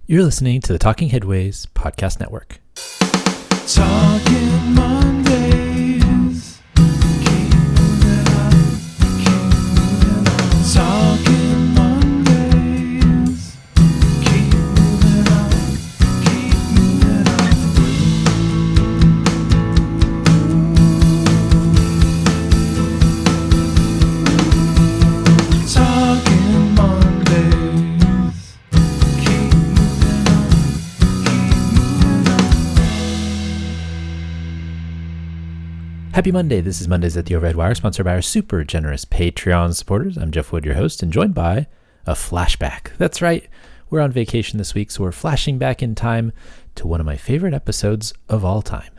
You're listening to the Talking Headways podcast network. Talking Mondays. Keep moving on. Keep moving on. Talking Mondays. Keep moving on. Keep moving on. Talking Mondays. Keep moving on. Happy Monday. This is Mondays at the Overhead Wire, sponsored by our super generous Patreon supporters. I'm Jeff Wood, your host, and joined by a flashback. That's right. We're on vacation this week, so we're flashing back in time to one of my favorite episodes of all time.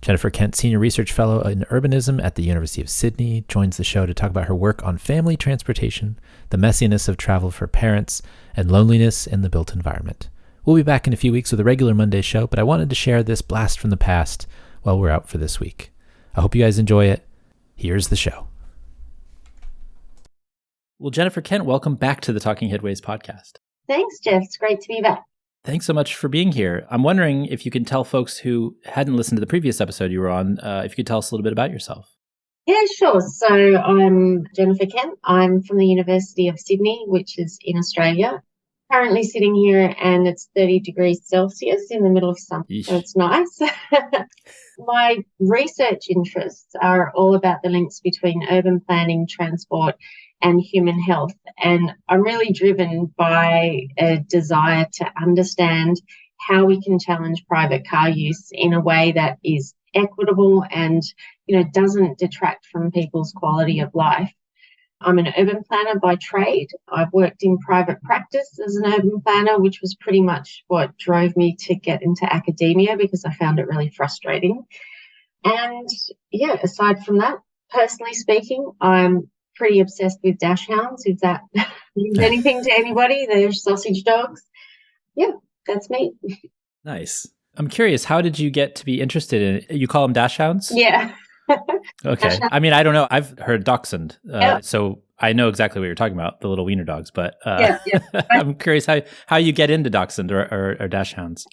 Jennifer Kent, Senior Research Fellow in Urbanism at the University of Sydney, joins the show to talk about her work on family transportation, the messiness of travel for parents, and loneliness in the built environment. We'll be back in a few weeks with a regular Monday show, but I wanted to share this blast from the past while we're out for this week. I hope you guys enjoy it. Here's the show. Well, Jennifer Kent, welcome back to the Talking Headways podcast. Thanks, Jeff. It's great to be back. Thanks so much for being here. I'm wondering if you can tell folks who hadn't listened to the previous episode you were on, if you could tell us a little bit about yourself. Yeah, sure. So I'm Jennifer Kent. I'm from the University of Sydney, which is in Australia. Currently sitting here and it's 30 degrees Celsius in the middle of summer, so it's nice. My research interests are all about the links between urban planning, transport, and human health. And I'm really driven by a desire to understand how we can challenge private car use in a way that is equitable and, doesn't detract from people's quality of life. I'm an urban planner by trade. I've worked in private practice as an urban planner, which was pretty much what drove me to get into academia because I found it really frustrating. And aside from that, personally speaking, I'm pretty obsessed with dash hounds. If that means anything to anybody, they're sausage dogs. Yeah, that's me. Nice. I'm curious, how did you get to be interested in it? You call them dash hounds? Yeah. Okay. I mean, I don't know. I've heard dachshund, so I know exactly what you're talking about, the little wiener dogs. But I'm curious how you get into dachshund or dash hounds.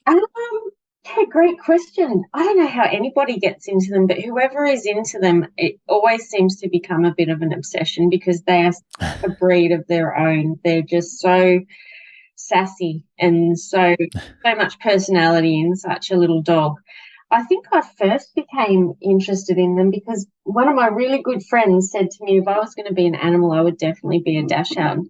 Great question. I don't know how anybody gets into them, but whoever is into them, it always seems to become a bit of an obsession because they are a breed of their own. They're just so sassy and so much personality in such a little dog. I think I first became interested in them because one of my really good friends said to me, if I was going to be an animal, I would definitely be a dachshund.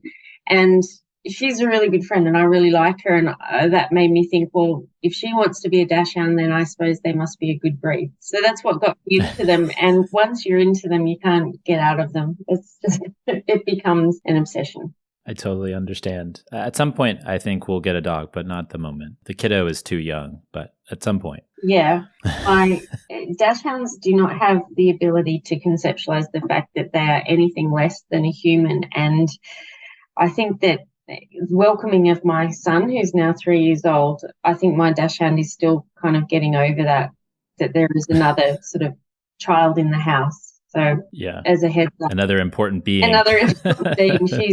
And she's a really good friend and I really like her. And that made me think, well, if she wants to be a dachshund, then I suppose they must be a good breed. So that's what got me into them. And once you're into them, you can't get out of them. It becomes an obsession. I totally understand. At some point, I think we'll get a dog, but not at the moment. The kiddo is too young, but at some point. Yeah. Dachshunds do not have the ability to conceptualize the fact that they are anything less than a human. And I think that welcoming of my son, who's now 3 years old, I think my dachshund is still kind of getting over that there is another sort of child in the house. So as a heads up, another important being.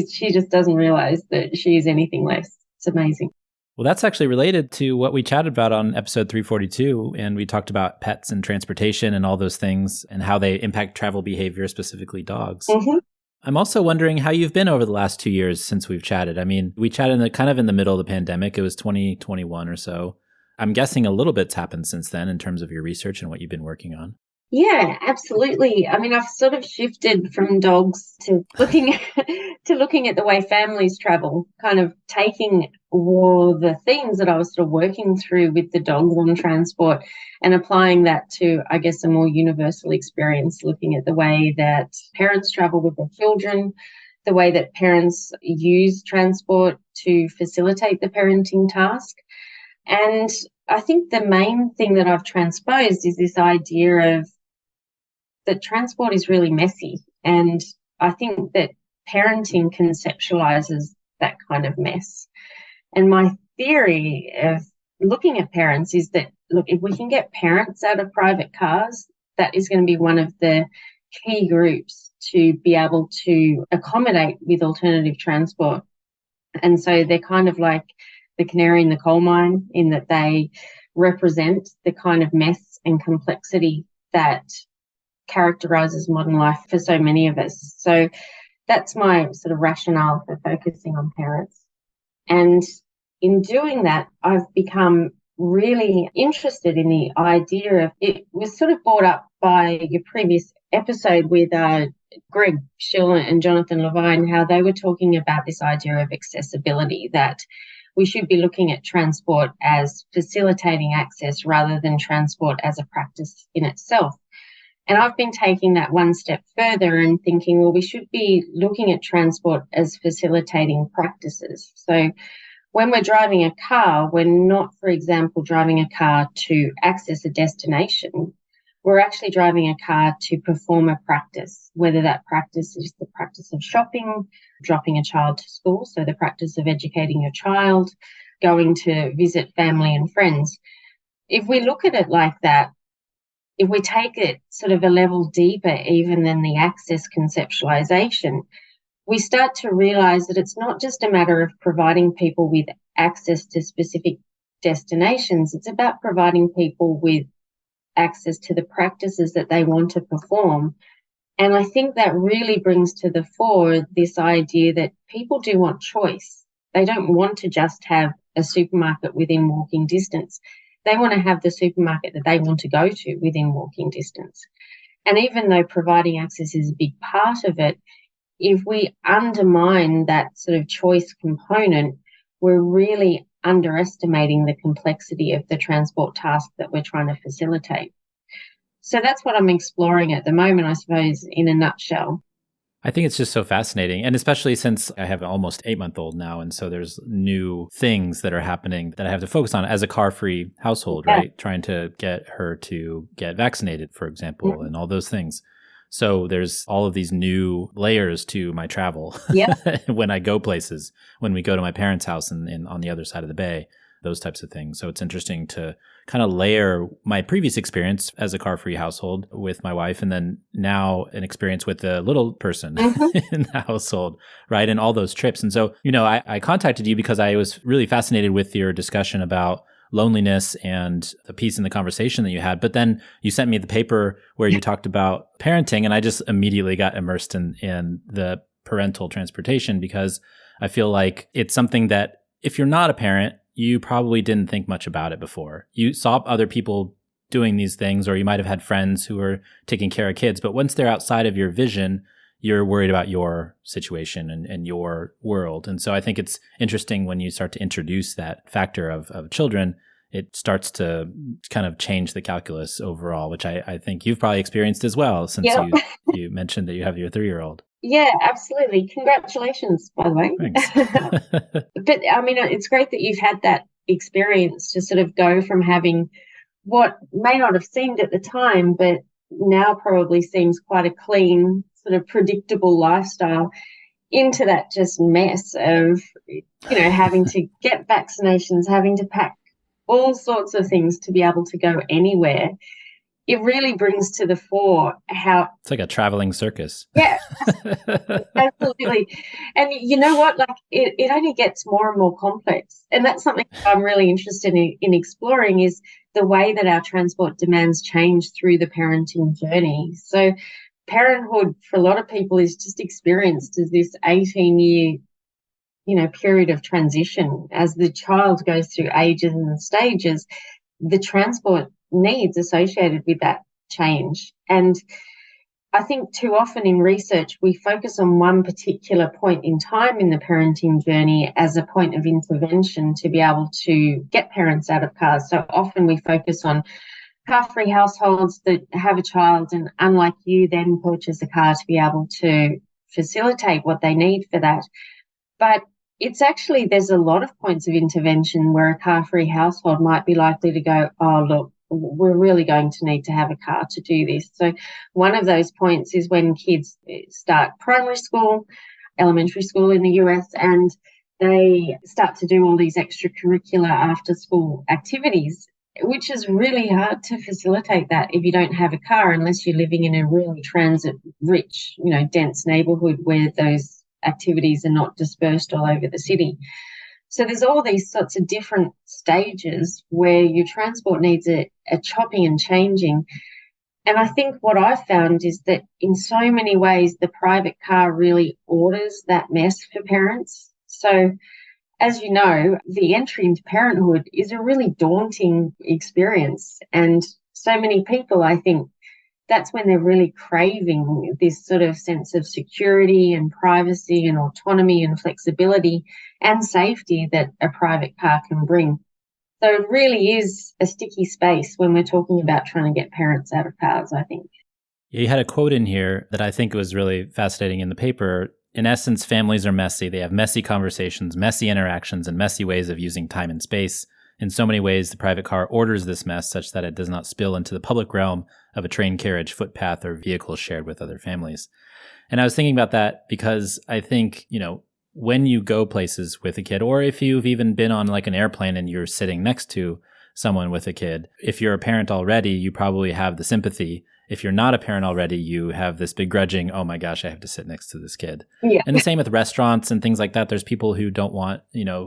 She just doesn't realize that she is anything less. It's amazing. Well, that's actually related to what we chatted about on episode 342. And we talked about pets and transportation and all those things and how they impact travel behavior, specifically dogs. Mm-hmm. I'm also wondering how you've been over the last 2 years since we've chatted. I mean, we chatted in the middle of the pandemic. It was 2021 or so. I'm guessing a little bit's happened since then in terms of your research and what you've been working on. Yeah, absolutely. I mean, I've sort of shifted from dogs to looking at the way families travel, kind of taking all the things that I was sort of working through with the dogs on transport and applying that to, I guess, a more universal experience, looking at the way that parents travel with their children, the way that parents use transport to facilitate the parenting task. And I think the main thing that I've transposed is this idea of that transport is really messy. And I think that parenting conceptualizes that kind of mess. And my theory of looking at parents is that, look, if we can get parents out of private cars, that is going to be one of the key groups to be able to accommodate with alternative transport. And so they're kind of like the canary in the coal mine, in that they represent the kind of mess and complexity that characterizes modern life for so many of us. So that's my sort of rationale for focusing on parents. And in doing that, I've become really interested in the idea of, it was sort of brought up by your previous episode with Greg Schill and Jonathan Levine, how they were talking about this idea of accessibility, that we should be looking at transport as facilitating access rather than transport as a practice in itself. And I've been taking that one step further and thinking, well, we should be looking at transport as facilitating practices. So when we're driving a car, we're not, for example, driving a car to access a destination. We're actually driving a car to perform a practice, whether that practice is the practice of shopping, dropping a child to school, so the practice of educating your child, going to visit family and friends. If we look at it like that, if we take it sort of a level deeper even than the access conceptualization, we start to realize that it's not just a matter of providing people with access to specific destinations, it's about providing people with access to the practices that they want to perform. And I think that really brings to the fore this idea that people do want choice. They don't want to just have a supermarket within walking distance. They want to have the supermarket that they want to go to within walking distance. And even though providing access is a big part of it, if we undermine that sort of choice component, we're really underestimating the complexity of the transport task that we're trying to facilitate. So that's what I'm exploring at the moment, I suppose, in a nutshell. I think it's just so fascinating. And especially since I have an almost 8-month-old now. And so there's new things that are happening that I have to focus on as a car-free household, Yeah. right? Trying to get her to get vaccinated, for example, and all those things. So there's all of these new layers to my travel when I go places, when we go to my parents' house and on the other side of the bay, those types of things. So it's interesting to kind of layer my previous experience as a car-free household with my wife, and then now an experience with a little person in the household, right? And all those trips. And so, I contacted you because I was really fascinated with your discussion about loneliness and the piece in the conversation that you had. But then you sent me the paper where you talked about parenting, and I just immediately got immersed in the parental transportation, because I feel like it's something that if you're not a parent, you probably didn't think much about it before. You saw other people doing these things, or you might have had friends who were taking care of kids. But once they're outside of your vision, you're worried about your situation and your world. And so I think it's interesting when you start to introduce that factor of children, it starts to kind of change the calculus overall, which I think you've probably experienced as well, since you mentioned that you have your 3-year-old. Yeah, absolutely. Congratulations, by the way. Thanks. But I mean, it's great that you've had that experience to sort of go from having what may not have seemed at the time, but now probably seems quite a clean, sort of predictable lifestyle, into that just mess of, having to get vaccinations, having to pack all sorts of things to be able to go anywhere. It really brings to the fore how it's like a traveling circus. Yeah, absolutely. And you know what? Like it only gets more and more complex. And that's something I'm really interested in exploring, is the way that our transport demands change through the parenting journey. So parenthood for a lot of people is just experienced as this 18-year, period of transition. As the child goes through ages and stages, the transport needs associated with that change. And I think too often in research, we focus on one particular point in time in the parenting journey as a point of intervention to be able to get parents out of cars. So often we focus on car-free households that have a child and, unlike you, then purchase a car to be able to facilitate what they need for that. But it's actually, there's a lot of points of intervention where a car-free household might be likely to go, oh, look, we're really going to need to have a car to do this. So one of those points is when kids start primary school, elementary school in the US, and they start to do all these extracurricular after-school activities, which is really hard to facilitate that if you don't have a car, unless you're living in a really transit-rich, dense neighbourhood where those activities are not dispersed all over the city. So there's all these sorts of different stages where your transport needs a chopping and changing. And I think what I've found is that in so many ways, the private car really orders that mess for parents. So, as you know, the entry into parenthood is a really daunting experience. And so many people, I think, that's when they're really craving this sort of sense of security and privacy and autonomy and flexibility and safety that a private car can bring. So it really is a sticky space when we're talking about trying to get parents out of cars, I think. You had a quote in here that I think was really fascinating in the paper. In essence, families are messy. They have messy conversations, messy interactions, and messy ways of using time and space. In so many ways, the private car orders this mess such that it does not spill into the public realm of a train carriage, footpath, or vehicle shared with other families. And I was thinking about that because I think, when you go places with a kid, or if you've even been on like an airplane and you're sitting next to someone with a kid, if you're a parent already, you probably have the sympathy. If you're not a parent already, you have this begrudging, oh my gosh, I have to sit next to this kid. Yeah. And the same with restaurants and things like that. There's people who don't want,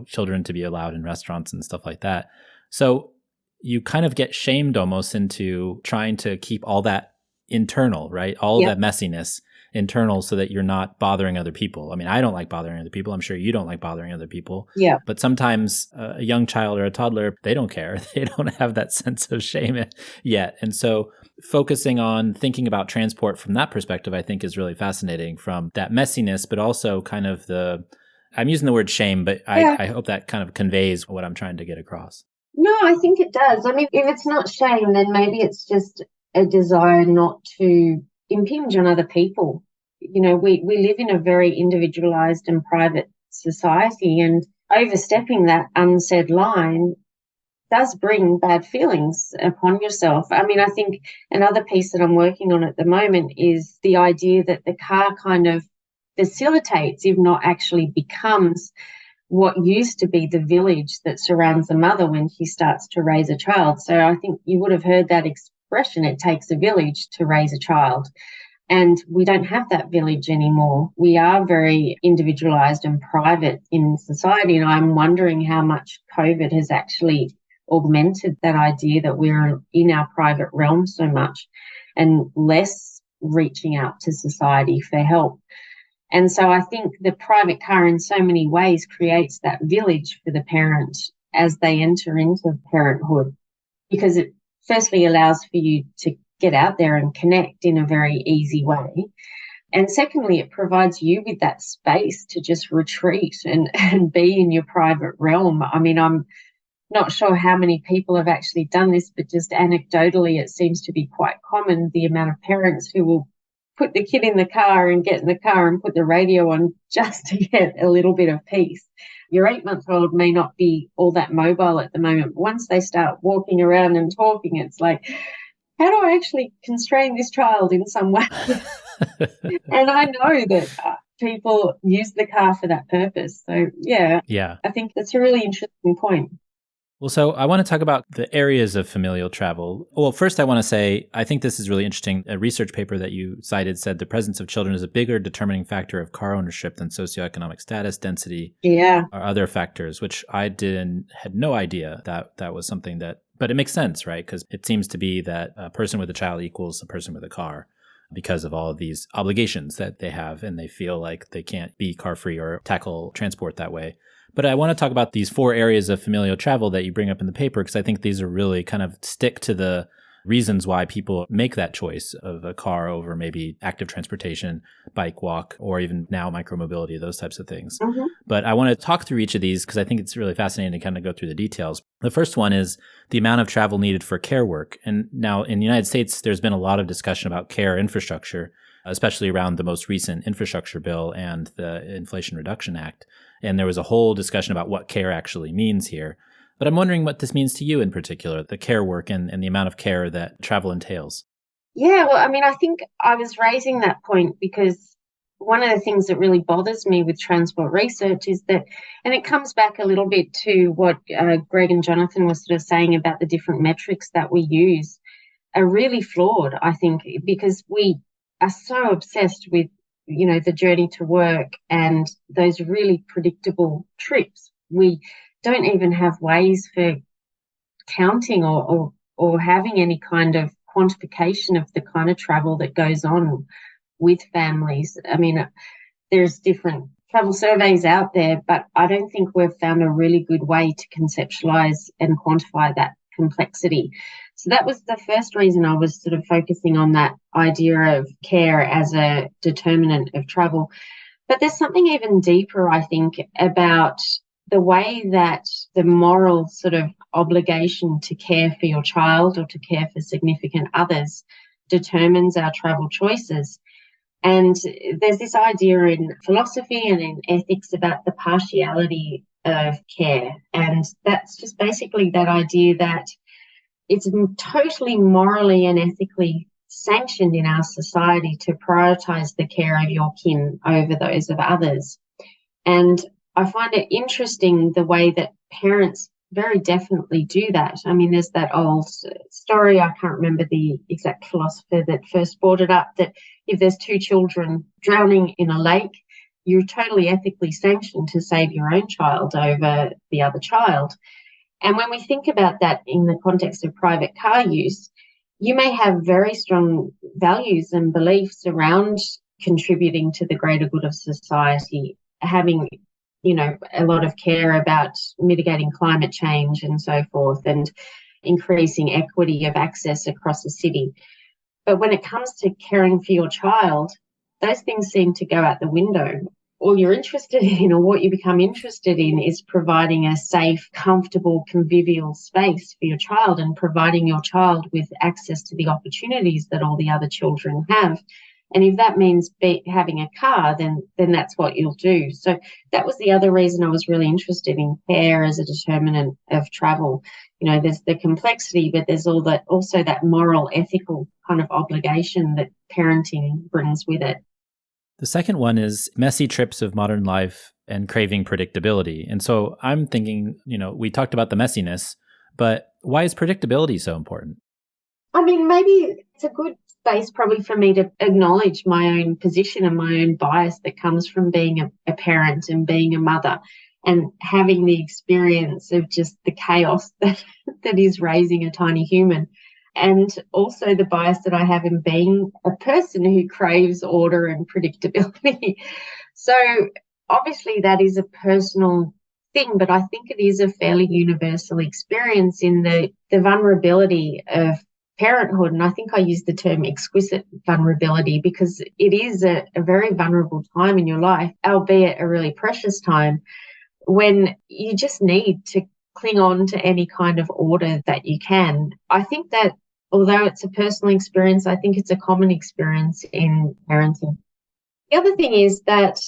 children to be allowed in restaurants and stuff like that. So you kind of get shamed almost into trying to keep all that internal, right? All of that messiness internal so that you're not bothering other people. I mean, I don't like bothering other people. I'm sure you don't like bothering other people. Yeah. But sometimes a young child or a toddler, they don't care. They don't have that sense of shame yet. And so focusing on thinking about transport from that perspective, I think is really fascinating, from that messiness, but also kind of I'm using the word shame, but I hope that kind of conveys what I'm trying to get across. No, I think it does. I mean, if it's not shame, then maybe it's just a desire not to impinge on other people. We live in a very individualized and private society, and overstepping that unsaid line does bring bad feelings upon yourself. I mean, I think another piece that I'm working on at the moment is the idea that the car kind of facilitates, if not actually becomes, what used to be the village that surrounds the mother when she starts to raise a child. So I think you would have heard that expression, it takes a village to raise a child. And we don't have that village anymore. We are very individualized and private in society. And I'm wondering how much COVID has actually augmented that idea that we're in our private realm so much and less reaching out to society for help. And so I think the private car in so many ways creates that village for the parent as they enter into parenthood, because it firstly allows for you to get out there and connect in a very easy way. And secondly, it provides you with that space to just retreat and be in your private realm. I mean, I'm not sure how many people have actually done this, but just anecdotally, it seems to be quite common, the amount of parents who will put the kid in the car and get in the car and put the radio on just to get a little bit of peace. Your 8-month-old may not be all that mobile at the moment, but once they start walking around and talking, it's like, how do I actually constrain this child in some way? And I know that people use the car for that purpose. So, yeah, I think that's a really interesting point. Well, so I want to talk about the areas of familial travel. Well, first I want to say, I think this is really interesting. A research paper that you cited said the presence of children is a bigger determining factor of car ownership than socioeconomic status, density, or other factors, which I had no idea that was something that, but it makes sense, right? Because it seems to be that a person with a child equals a person with a car because of all of these obligations that they have, and they feel like they can't be car-free or tackle transport that way. But I want to talk about these 4 areas of familial travel that you bring up in the paper, because I think these are really kind of stick to the reasons why people make that choice of a car over maybe active transportation, bike, walk, or even now micromobility, those types of things. Mm-hmm. But I want to talk through each of these because I think it's really fascinating to kind of go through the details. The first one is the amount of travel needed for care work. And now in the United States, there's been a lot of discussion about care infrastructure, especially around the most recent infrastructure bill and the Inflation Reduction Act. And there was a whole discussion about what care actually means here. But I'm wondering what this means to you in particular, the care work and the amount of care that travel entails. Yeah, well, I mean, I think I was raising that point because one of the things that really bothers me with transport research is that, and it comes back a little bit to what Greg and Jonathan were sort of saying about the different metrics that we use, are really flawed, I think, because we are so obsessed with, the journey to work and those really predictable trips. we don't even have ways for counting or having any kind of quantification of the kind of travel that goes on with families. I mean, there's different travel surveys out there, but I don't think we've found a really good way to conceptualize and quantify that complexity. So that was the first reason I was sort of focusing on that idea of care as a determinant of travel. But there's something even deeper, I think, about the way that the moral sort of obligation to care for your child or to care for significant others determines our travel choices. And there's this idea in philosophy and in ethics about the partiality of care. And that's just basically that idea that it's totally morally and ethically sanctioned in our society to prioritize the care of your kin over those of others. And I find it interesting the way that parents very definitely do that. I mean, there's that old story, I can't remember the exact philosopher that first brought it up, that if there's two children drowning in a lake, you're totally ethically sanctioned to save your own child over the other child. And when we think about that in the context of private car use, you may have very strong values and beliefs around contributing to the greater good of society, having, you know, a lot of care about mitigating climate change and so forth, and increasing equity of access across the city. But when it comes to caring for your child, those things seem to go out the window. All you're interested in, or what you become interested in, is providing a safe, comfortable, convivial space for your child and providing your child with access to the opportunities that all the other children have. And if that means having a car, then that's what you'll do. So that was the other reason I was really interested in care as a determinant of travel. You know, there's the complexity, but there's also that moral, ethical kind of obligation that parenting brings with it. The second one is messy trips of modern life and craving predictability. And so I'm thinking, you know, we talked about the messiness, but why is predictability so important? I mean, maybe it's a good space probably for me to acknowledge my own position and my own bias that comes from being a parent and being a mother and having the experience of just the chaos that is raising a tiny human. And also the bias that I have in being a person who craves order and predictability. So obviously that is a personal thing, but I think it is a fairly universal experience in the vulnerability of parenthood. And I think I use the term exquisite vulnerability because it is a very vulnerable time in your life, albeit a really precious time, when you just need to cling on to any kind of order that you can. I think that although it's a personal experience, I think it's a common experience in parenting. The other thing is that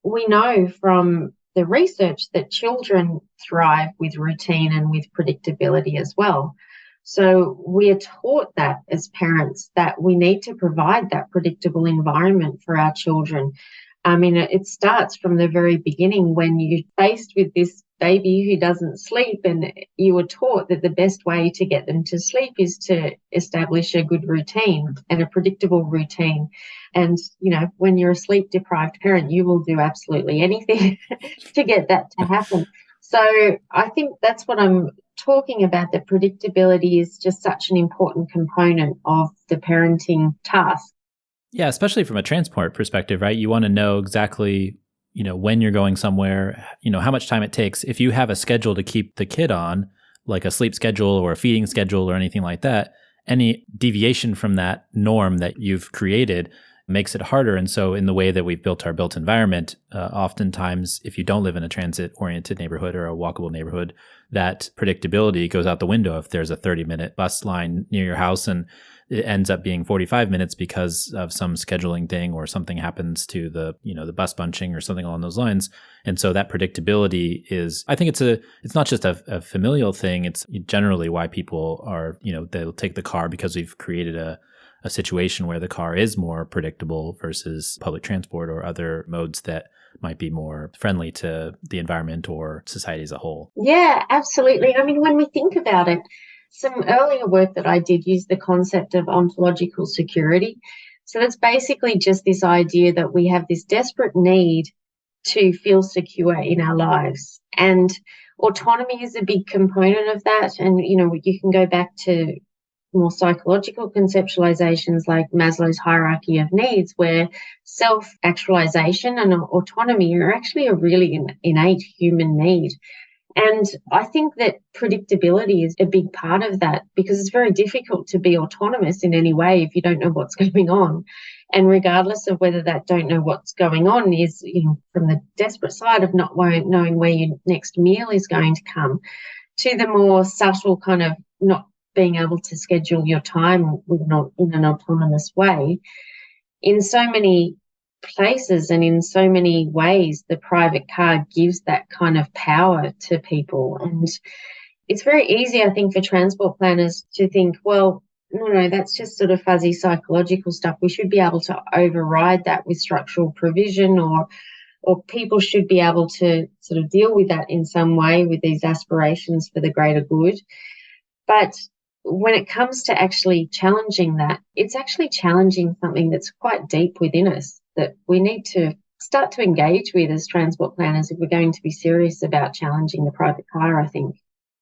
we know from the research that children thrive with routine and with predictability as well. So we are taught that as parents that we need to provide that predictable environment for our children. I mean, it starts from the very beginning when you're faced with this baby who doesn't sleep, and you were taught that the best way to get them to sleep is to establish a good routine and a predictable routine. And, you know, when you're a sleep deprived parent, you will do absolutely anything to get that to happen. So I think that's what I'm talking about, that predictability is just such an important component of the parenting task. Yeah, especially from a transport perspective, right? You want to know exactly, you know, when you're going somewhere, you know, how much time it takes. If you have a schedule to keep the kid on, like a sleep schedule or a feeding schedule or anything like that, any deviation from that norm that you've created makes it harder. And so in the way that we've built our built environment, oftentimes if you don't live in a transit-oriented neighborhood or a walkable neighborhood, that predictability goes out the window if there's a 30-minute bus line near your house and it ends up being 45 minutes because of some scheduling thing or something happens to the, you know, the bus bunching or something along those lines. And so that predictability is, I think it's not just a familial thing. It's generally why people are, you know, they'll take the car because we've created a situation where the car is more predictable versus public transport or other modes that might be more friendly to the environment or society as a whole. Yeah, absolutely. I mean, when we think about it, some earlier work that I did used the concept of ontological security. So that's basically just this idea that we have this desperate need to feel secure in our lives. And autonomy is a big component of that. And, you can go back to more psychological conceptualizations like Maslow's hierarchy of needs, where self-actualization and autonomy are actually a really innate human need. And I think that predictability is a big part of that, because it's very difficult to be autonomous in any way if you don't know what's going on. And regardless of whether that don't know what's going on is, from the desperate side of not knowing where your next meal is going to come, to the more subtle kind of not being able to schedule your time in an autonomous way. In so many places and in so many ways, the private car gives that kind of power to people. And it's very easy, I think, for transport planners to think, well, no, that's just sort of fuzzy psychological stuff. We should be able to override that with structural provision, or people should be able to sort of deal with that in some way with these aspirations for the greater good. But when it comes to actually challenging that, it's actually challenging something that's quite deep within us that we need to start to engage with as transport planners if we're going to be serious about challenging the private car, I think.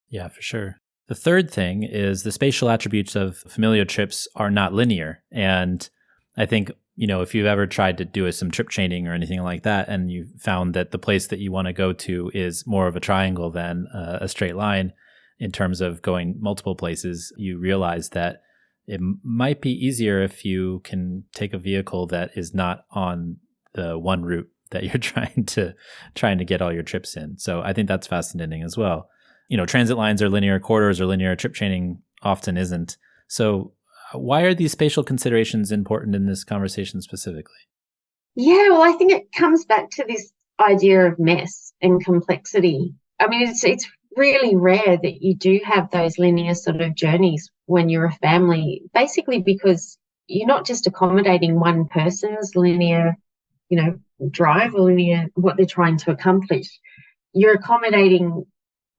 Yeah, for sure. The third thing is the spatial attributes of familiar trips are not linear. And I think, if you've ever tried to do some trip chaining or anything like that, and you found that the place that you want to go to is more of a triangle than a straight line in terms of going multiple places, you realize that it might be easier if you can take a vehicle that is not on the one route that you're trying to get all your trips in. So I think that's fascinating as well. Transit lines are linear, corridors are linear, trip chaining often isn't. So why are these spatial considerations important in this conversation specifically? Yeah, well, I think it comes back to this idea of mess and complexity. I mean, it's really rare that you do have those linear sort of journeys when you're a family, basically because you're not just accommodating one person's linear, drive or linear, what they're trying to accomplish. You're accommodating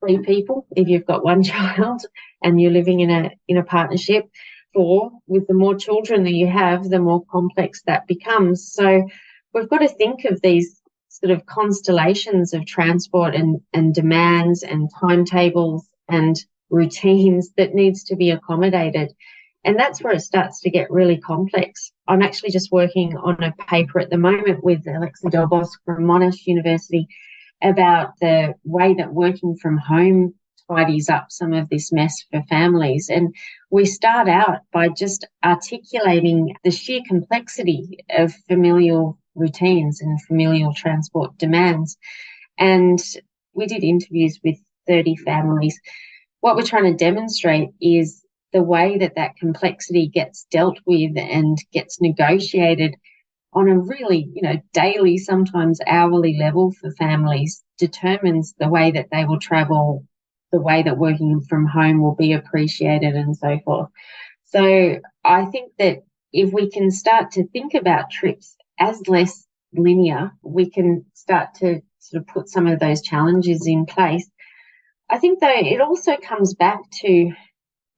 3 people if you've got one child and you're living in a partnership. 4, with the more children that you have, the more complex that becomes. So we've got to think of these sort of constellations of transport and demands and timetables and routines that needs to be accommodated. And that's where it starts to get really complex. I'm actually just working on a paper at the moment with Alexa Delbos from Monash University about the way that working from home tidies up some of this mess for families. And we start out by just articulating the sheer complexity of familial routines and familial transport demands. And we did interviews with 30 families. What we're trying to demonstrate is the way that complexity gets dealt with and gets negotiated on a really, daily, sometimes hourly level for families determines the way that they will travel, the way that working from home will be appreciated and so forth. So I think that if we can start to think about trips as less linear, we can start to sort of put some of those challenges in place. I think, though, it also comes back to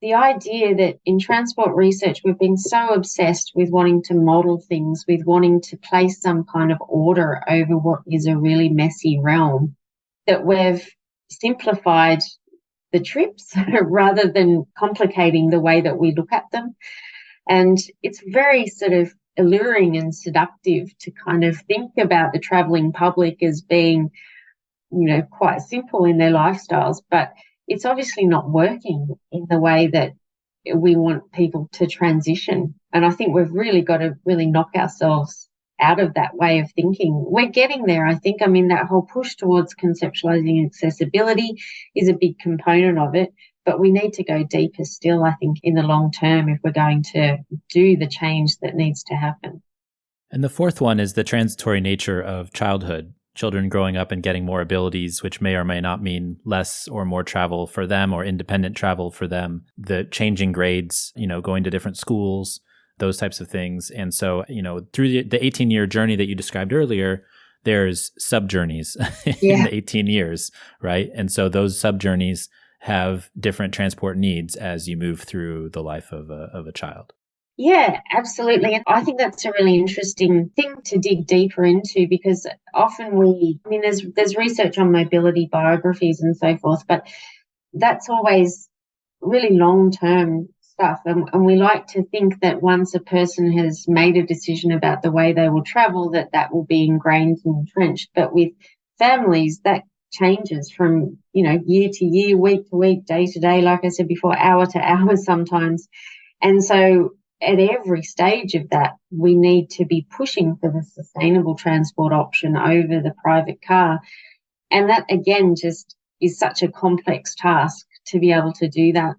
the idea that in transport research, we've been so obsessed with wanting to model things, with wanting to place some kind of order over what is a really messy realm, that we've simplified the trips rather than complicating the way that we look at them. And it's very sort of alluring and seductive to kind of think about the travelling public as being, quite simple in their lifestyles, but it's obviously not working in the way that we want people to transition. And I think we've really got to really knock ourselves out of that way of thinking. We're getting there, I think. I mean, that whole push towards conceptualizing accessibility is a big component of it, but we need to go deeper still, I think, in the long term if we're going to do the change that needs to happen. And the fourth one is the transitory nature of childhood. Children growing up and getting more abilities, which may or may not mean less or more travel for them or independent travel for them, the changing grades, going to different schools, those types of things. And so, through the 18-year journey that you described earlier, there's sub-journeys in the 18 years, right? And so those sub-journeys have different transport needs as you move through the life of a child. Yeah, absolutely. And I think that's a really interesting thing to dig deeper into because often there's research on mobility biographies and so forth, but that's always really long term stuff. And we like to think that once a person has made a decision about the way they will travel, that that will be ingrained and entrenched. But with families, that changes from, year to year, week to week, day to day, like I said before, hour to hour sometimes. And so at every stage of that, we need to be pushing for the sustainable transport option over the private car. And that, again, just is such a complex task to be able to do that.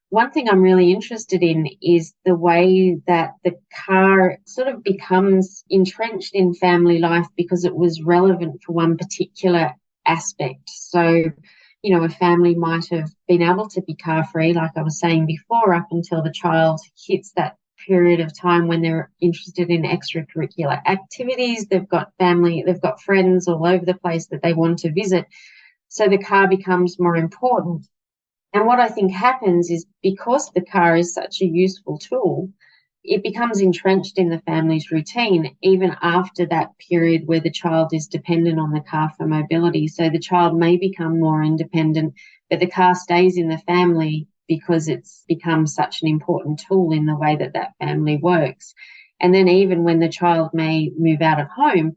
One thing I'm really interested in is the way that the car sort of becomes entrenched in family life because it was relevant for one particular aspect. So, a family might have been able to be car free, like I was saying before, up until the child hits that period of time when they're interested in extracurricular activities. They've got family, they've got friends all over the place that they want to visit. So the car becomes more important. And what I think happens is because the car is such a useful tool, it becomes entrenched in the family's routine, even after that period where the child is dependent on the car for mobility. So the child may become more independent, but the car stays in the family because it's become such an important tool in the way that that family works. And then even when the child may move out of home,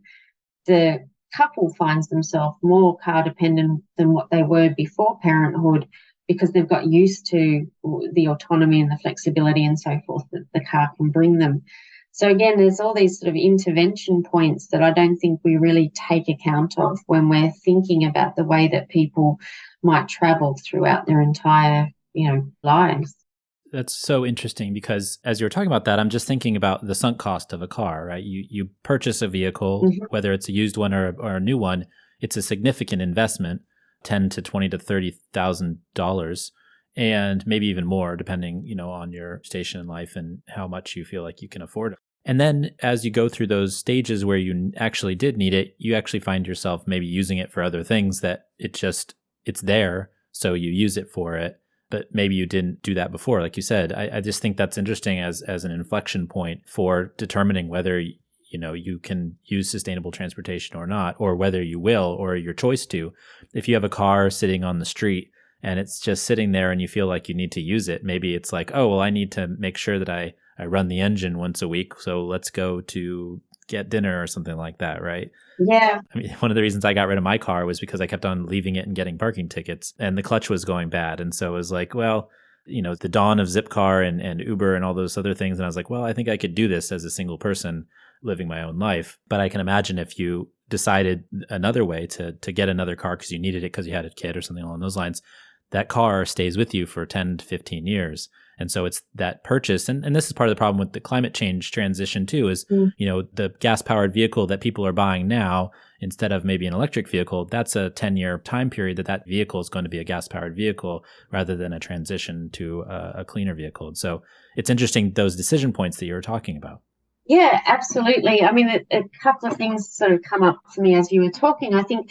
the couple finds themselves more car dependent than what they were before parenthood because they've got used to the autonomy and the flexibility and so forth that the car can bring them. So again, there's all these sort of intervention points that I don't think we really take account of when we're thinking about the way that people might travel throughout their entire, lives. That's so interesting because as you're talking about that, I'm just thinking about the sunk cost of a car, right? You purchase a vehicle, Mm-hmm. whether it's a used one or a new one, it's a significant investment, $10 to $20 to $30,000, and maybe even more, depending, on your station in life and how much you feel like you can afford it. And then as you go through those stages where you actually did need it, you actually find yourself maybe using it for other things that it's there, so you use it for it. But maybe you didn't do that before, like you said. I just think that's interesting as an inflection point for determining whether you can use sustainable transportation or not, or whether you will, or your choice to. If you have a car sitting on the street and it's just sitting there and you feel like you need to use it, maybe it's like, oh, well, I need to make sure that I run the engine once a week. So let's go to get dinner or something like that, right? Yeah. I mean, one of the reasons I got rid of my car was because I kept on leaving it and getting parking tickets, and the clutch was going bad. And so it was like, well, the dawn of Zipcar and Uber and all those other things. And I was like, well, I think I could do this as a single person living my own life. But I can imagine if you decided another way to get another car because you needed it because you had a kid or something along those lines, that car stays with you for 10 to 15 years. And so it's that purchase. And this is part of the problem with the climate change transition too, is, the gas powered vehicle that people are buying now, instead of maybe an electric vehicle, that's a 10-year time period that vehicle is going to be a gas powered vehicle rather than a transition to a cleaner vehicle. And so it's interesting, those decision points that you were talking about. Yeah, absolutely. I mean, a couple of things sort of come up for me as you were talking. I think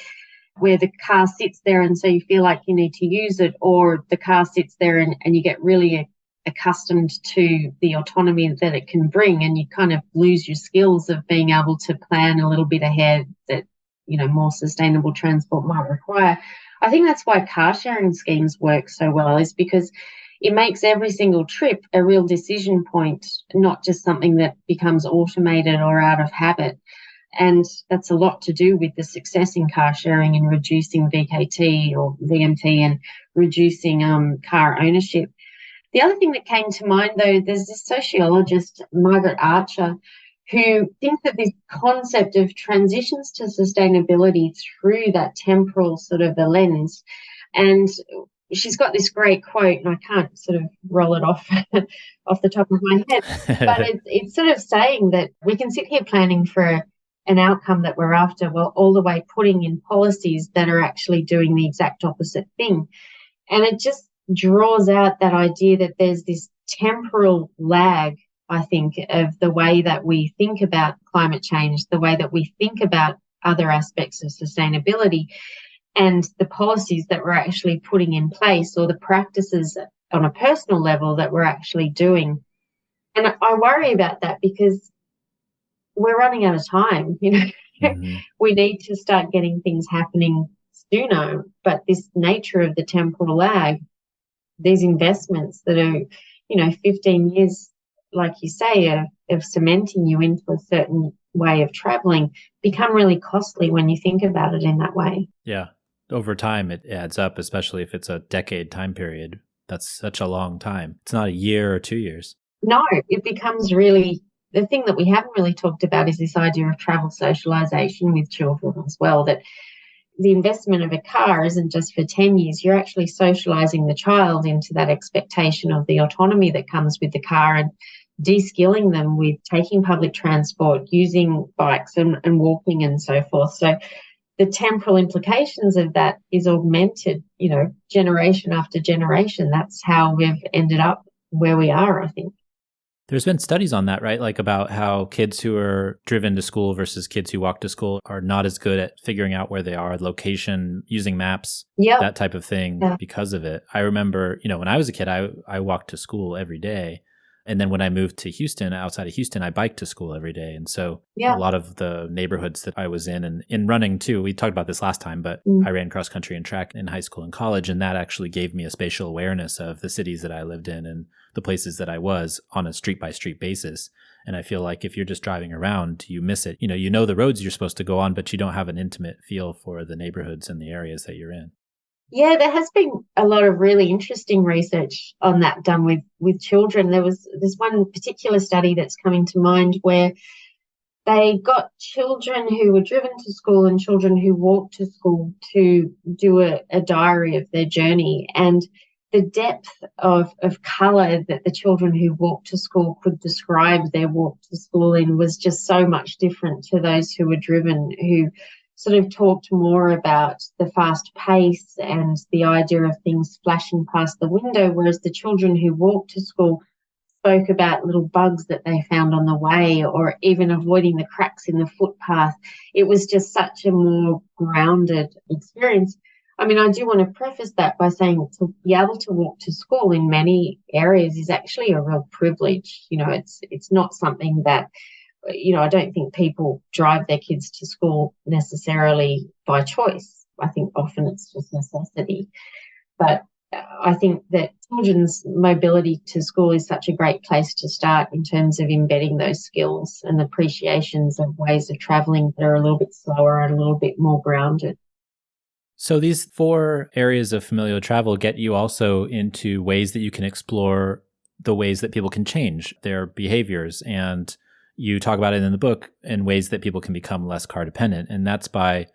where the car sits there and so you feel like you need to use it, or the car sits there and you get really accustomed to the autonomy that it can bring and you kind of lose your skills of being able to plan a little bit ahead that, more sustainable transport might require. I think that's why car sharing schemes work so well, is because it makes every single trip a real decision point, not just something that becomes automated or out of habit. And that's a lot to do with the success in car sharing and reducing VKT or VMT and reducing car ownership. The other thing that came to mind, though, there's this sociologist, Margaret Archer, who thinks that this concept of transitions to sustainability through that temporal sort of the lens. And she's got this great quote, and I can't sort of roll it off off the top of my head, but it's sort of saying that we can sit here planning for an outcome that we're after, well, all the way putting in policies that are actually doing the exact opposite thing. And it just draws out that idea that there's this temporal lag, I think, of the way that we think about climate change, the way that we think about other aspects of sustainability, and the policies that we're actually putting in place, or the practices on a personal level that we're actually doing. And I worry about that because we're running out of time. Hmm. We need to start getting things happening sooner. But this nature of the temporal lag, these investments that are, 15 years, like you say, of cementing you into a certain way of traveling, become really costly when you think about it in that way. Yeah. Over time, it adds up, especially if it's a decade time period. That's such a long time. It's not a year or 2 years. No, it becomes really the thing that we haven't really talked about is this idea of travel socialization with children as well. That the investment of a car isn't just for 10 years, you're actually socializing the child into that expectation of the autonomy that comes with the car and de-skilling them with taking public transport, using bikes and walking and so forth. So the temporal implications of that is augmented, generation after generation. That's how we've ended up where we are, I think. There's been studies on that, right? Like about how kids who are driven to school versus kids who walk to school are not as good at figuring out where they are, location, using maps, Yep. that type of thing Yeah. because of it. I remember, when I was a kid, I walked to school every day. And then when I moved to Houston, outside of Houston, I biked to school every day. And so Yeah. a lot of the neighborhoods that I was in and in running too, we talked about this last time, but I ran cross country and track in high school and college. And that actually gave me a spatial awareness of the cities that I lived in and the places that I was on a street by street basis. And I feel like if you're just driving around, you miss it. You know the roads you're supposed to go on, but you don't have an intimate feel for the neighborhoods and the areas that you're in. Yeah, there has been a lot of really interesting research on that done with children. There's one particular study that's coming to mind where they got children who were driven to school and children who walked to school to do a diary of their journey. And the depth of colour that the children who walked to school could describe their walk to school in was just so much different to those who were driven, who sort of talked more about the fast pace and the idea of things flashing past the window, whereas the children who walked to school spoke about little bugs that they found on the way or even avoiding the cracks in the footpath. It was just such a more grounded experience. I mean, I do want to preface that by saying to be able to walk to school in many areas is actually a real privilege. It's not something that, I don't think people drive their kids to school necessarily by choice. I think often it's just necessity. But I think that children's mobility to school is such a great place to start in terms of embedding those skills and appreciations of ways of travelling that are a little bit slower and a little bit more grounded. So these 4 areas of familial travel get you also into ways that you can explore the ways that people can change their behaviors. And you talk about it in the book in ways that people can become less car dependent. And that's by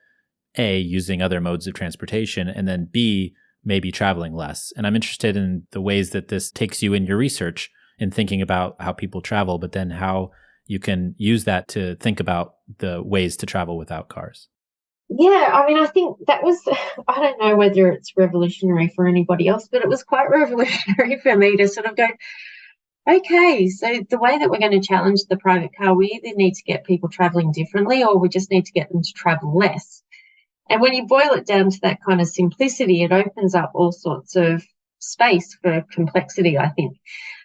A, using other modes of transportation, and then B, maybe traveling less. And I'm interested in the ways that this takes you in your research in thinking about how people travel, but then how you can use that to think about the ways to travel without cars. Yeah, I mean, I think that was, I don't know whether it's revolutionary for anybody else, but it was quite revolutionary for me to sort of go, okay, so the way that we're going to challenge the private car, we either need to get people traveling differently or we just need to get them to travel less. And when you boil it down to that kind of simplicity, it opens up all sorts of space for complexity, I think.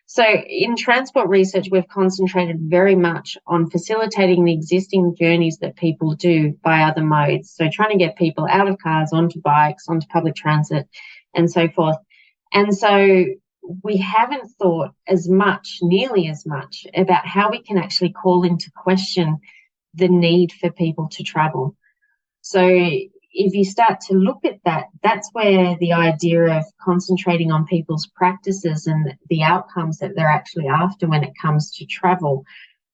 So in transport research, we've concentrated very much on facilitating the existing journeys that people do by other modes. So trying to get people out of cars, onto bikes, onto public transit, and so forth. And so we haven't thought nearly as much, about how we can actually call into question the need for people to travel. So if you start to look at that, that's where the idea of concentrating on people's practices and the outcomes that they're actually after when it comes to travel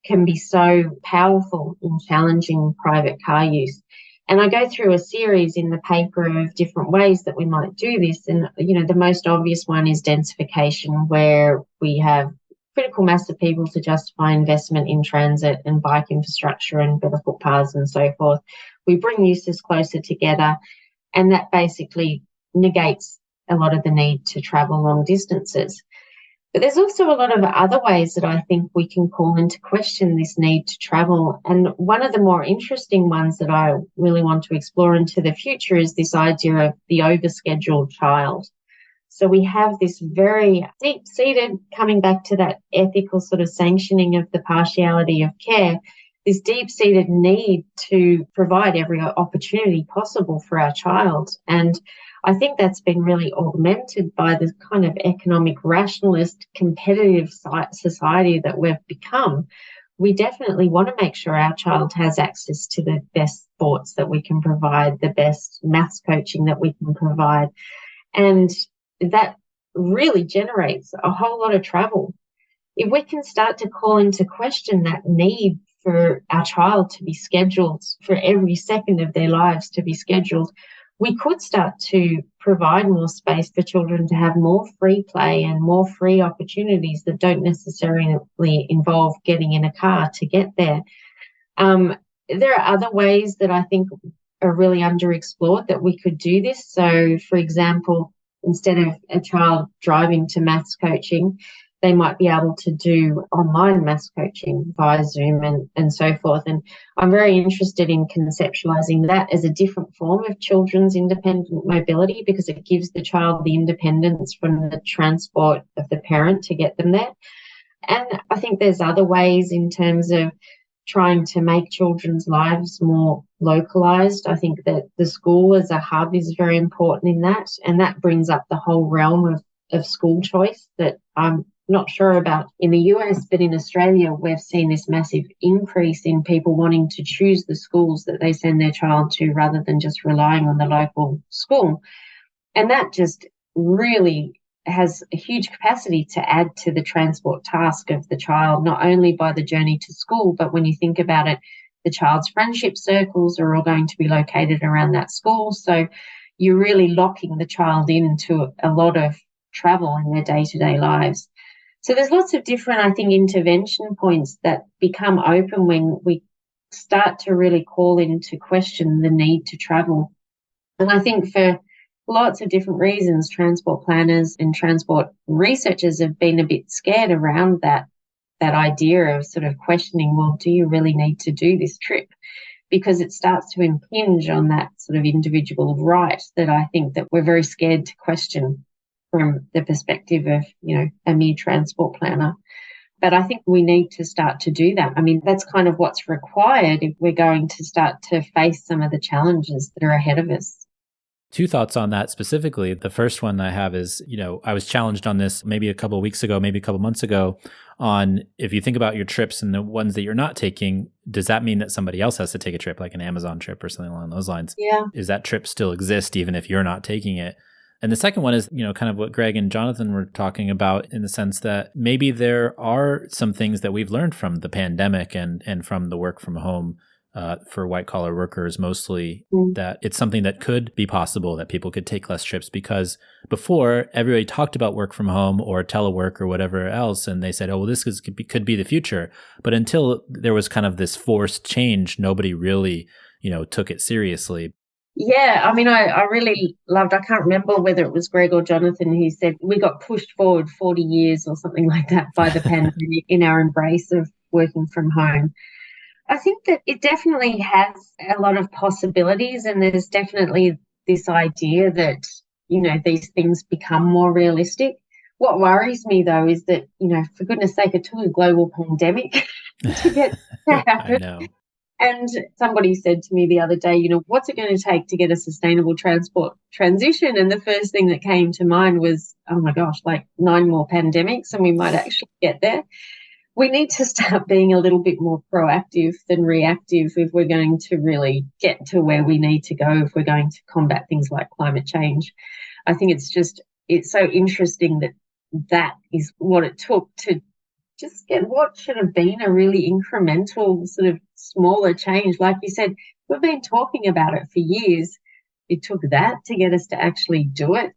can be so powerful in challenging private car use. And I go through a series in the paper of different ways that we might do this. And, the most obvious one is densification, where we have critical mass of people to justify investment in transit and bike infrastructure and better footpaths and so forth. We bring uses closer together, and that basically negates a lot of the need to travel long distances. But there's also a lot of other ways that I think we can call into question this need to travel. And one of the more interesting ones that I really want to explore into the future is this idea of the overscheduled child. So we have this very deep-seated, coming back to that ethical sort of sanctioning of the partiality of care, this deep-seated need to provide every opportunity possible for our child. And I think that's been really augmented by the kind of economic rationalist competitive society that we've become. We definitely want to make sure our child has access to the best sports that we can provide, the best maths coaching that we can provide. And that really generates a whole lot of travel. If we can start to call into question that need for our child to be scheduled, for every second of their lives to be scheduled, we could start to provide more space for children to have more free play and more free opportunities that don't necessarily involve getting in a car to get there. There are other ways that I think are really underexplored that we could do this. So, for example, instead of a child driving to maths coaching, they might be able to do online maths coaching via Zoom and so forth. And I'm very interested in conceptualizing that as a different form of children's independent mobility, because it gives the child the independence from the transport of the parent to get them there. And I think there's other ways in terms of trying to make children's lives more localized. I think that the school as a hub is very important in that, and that brings up the whole realm of school choice that I'm not sure about in the US, but in Australia, we've seen this massive increase in people wanting to choose the schools that they send their child to rather than just relying on the local school. And that just really has a huge capacity to add to the transport task of the child, not only by the journey to school, but when you think about it, the child's friendship circles are all going to be located around that school. So you're really locking the child into a lot of travel in their day-to-day lives. So there's lots of different, I think, intervention points that become open when we start to really call into question the need to travel. And I think for lots of different reasons, transport planners and transport researchers have been a bit scared around that idea of sort of questioning, well, do you really need to do this trip? Because it starts to impinge on that sort of individual right that I think that we're very scared to question from the perspective of, a mere transport planner. But I think we need to start to do that. I mean, that's kind of what's required if we're going to start to face some of the challenges that are ahead of us. Two thoughts on that specifically. The first one I have is, I was challenged on this maybe a couple of weeks ago, maybe a couple of months ago, on if you think about your trips and the ones that you're not taking, does that mean that somebody else has to take a trip, like an Amazon trip or something along those lines? Yeah. Does that trip still exist even if you're not taking it? And the second one is, kind of what Greg and Jonathan were talking about, in the sense that maybe there are some things that we've learned from the pandemic and from the work from home for white collar workers mostly, that it's something that could be possible, that people could take less trips, because before everybody talked about work from home or telework or whatever else, and they said, oh, well, this could be the future. But until there was kind of this forced change, nobody really, took it seriously. Yeah, I mean, I really loved, I can't remember whether it was Greg or Jonathan who said we got pushed forward 40 years or something like that by the pandemic in our embrace of working from home. I think that it definitely has a lot of possibilities, and there's definitely this idea that, these things become more realistic. What worries me, though, is that, for goodness sake, it took a global pandemic to get to happen. I know. And somebody said to me the other day, what's it going to take to get a sustainable transport transition? And the first thing that came to mind was, oh my gosh, like 9 more pandemics and we might actually get there. We need to start being a little bit more proactive than reactive if we're going to really get to where we need to go, if we're going to combat things like climate change. I think it's so interesting that is what it took to just get what should have been a really incremental sort of smaller change. Like you said, we've been talking about it for years. It took that to get us to actually do it.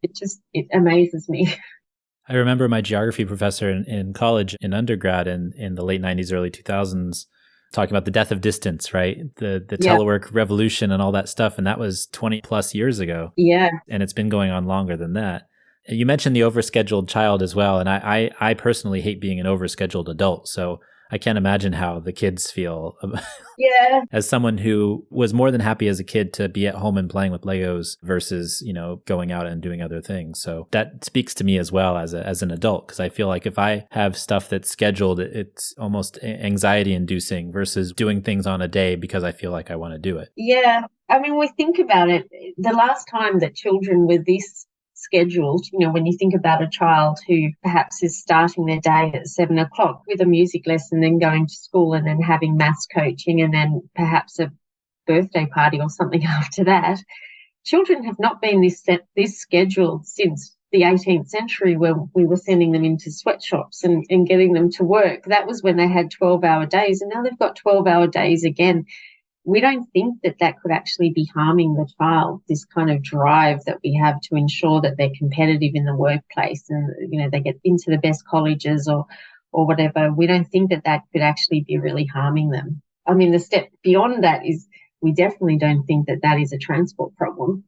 It amazes me. I remember my geography professor in college, in undergrad, in the late 90s, early 2000s, talking about the death of distance, right? The telework revolution and all that stuff. And that was 20 plus years ago. Yeah. And it's been going on longer than that. You mentioned the overscheduled child as well. And I personally hate being an overscheduled adult. So I can't imagine how the kids feel Yeah. as someone who was more than happy as a kid to be at home and playing with Legos versus, going out and doing other things. So that speaks to me as well as an adult, because I feel like if I have stuff that's scheduled, it's almost anxiety inducing versus doing things on a day because I feel like I want to do it. Yeah. I mean, we think about it. The last time that children were this scheduled, when you think about a child who perhaps is starting their day at 7 o'clock with a music lesson, then going to school and then having maths coaching and then perhaps a birthday party or something after that. Children have not been this scheduled since the 18th century, where we were sending them into sweatshops and getting them to work. That was when they had 12-hour days, and now they've got 12-hour days again. We don't think that could actually be harming the child, this kind of drive that we have to ensure that they're competitive in the workplace and, they get into the best colleges or whatever. We don't think that could actually be really harming them. I mean, the step beyond that is we definitely don't think that is a transport problem.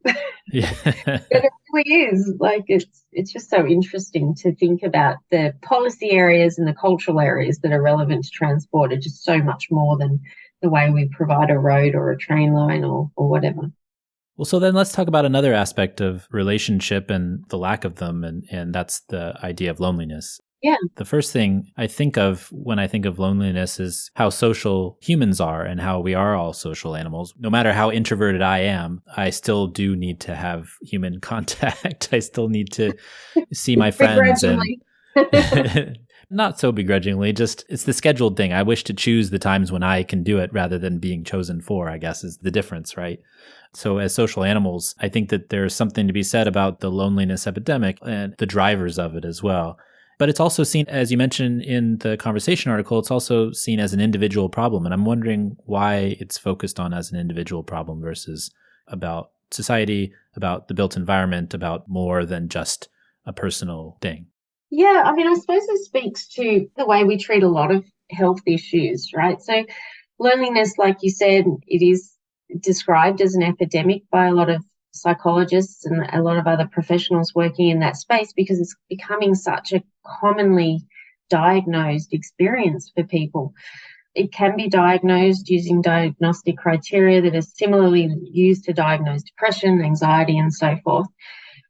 Yeah. But it really is. Like, it's just so interesting to think about the policy areas and the cultural areas that are relevant to transport are just so much more than the way we provide a road or a train line or whatever. Well, so then let's talk about another aspect of relationship and the lack of them, and that's the idea of loneliness. Yeah. The first thing I think of when I think of loneliness is how social humans are and how we are all social animals. No matter how introverted I am, I still do need to have human contact. I still need to see my friends. And not so begrudgingly, just it's the scheduled thing. I wish to choose the times when I can do it rather than being chosen for, I guess, is the difference, right? So as social animals, I think that there's something to be said about the loneliness epidemic and the drivers of it as well. But it's also seen, as you mentioned in the conversation article, it's also seen as an individual problem. And I'm wondering why it's focused on as an individual problem versus about society, about the built environment, about more than just a personal thing. Yeah, I mean, I suppose it speaks to the way we treat a lot of health issues, right? So loneliness, like you said, it is described as an epidemic by a lot of psychologists and a lot of other professionals working in that space because it's becoming such a commonly diagnosed experience for people. It can be diagnosed using diagnostic criteria that is similarly used to diagnose depression, anxiety, and so forth.